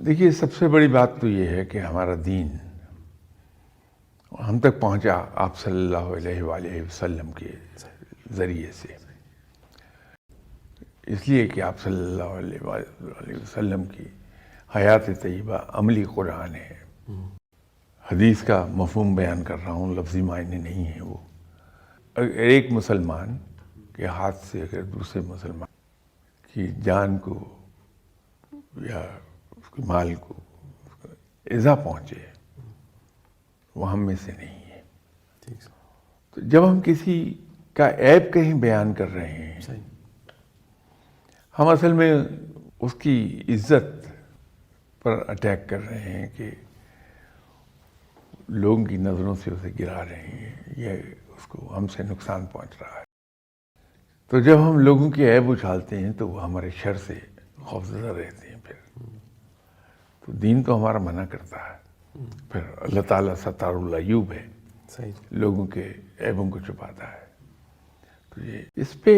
دیکھیے سب سے بڑی بات تو یہ ہے کہ ہمارا دین ہم تک پہنچا آپ صلی اللہ علیہ وآلہ وسلم کے ذریعے سے، اس لیے کہ آپ صلی اللہ علیہ وآلہ وسلم کی حیات طیبہ عملی قرآن ہے۔ حدیث کا مفہوم بیان کر رہا ہوں، لفظی معنی نہیں ہے وہ۔ ایک مسلمان کے ہاتھ سے اگر دوسرے مسلمان کی جان کو یا اس کے مال کو ایذا پہنچے، وہ ہم میں سے نہیں ہے۔ تو جب ہم کسی کا عیب کہیں بیان کر رہے ہیں، ہم اصل میں اس کی عزت پر اٹیک کر رہے ہیں کہ لوگوں کی نظروں سے اسے گرا رہے ہیں، یہ اس کو ہم سے نقصان پہنچ رہا ہے۔ تو جب ہم لوگوں کی عیب اچھالتے ہیں تو وہ ہمارے شر سے خوفزدہ رہتے ہیں۔ پھر تو دین تو ہمارا منع کرتا ہے۔ پھر اللہ تعالیٰ ستار العیوب ہے، لوگوں کے عیبوں کو چھپاتا ہے۔ تو یہ اس پہ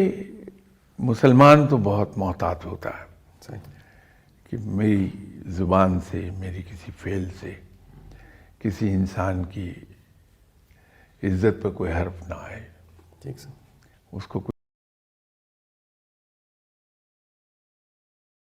مسلمان تو بہت محتاط ہوتا ہے کہ میری زبان سے، میری کسی فعل سے کسی انسان کی عزت پہ کوئی حرف نہ آئے، اس کو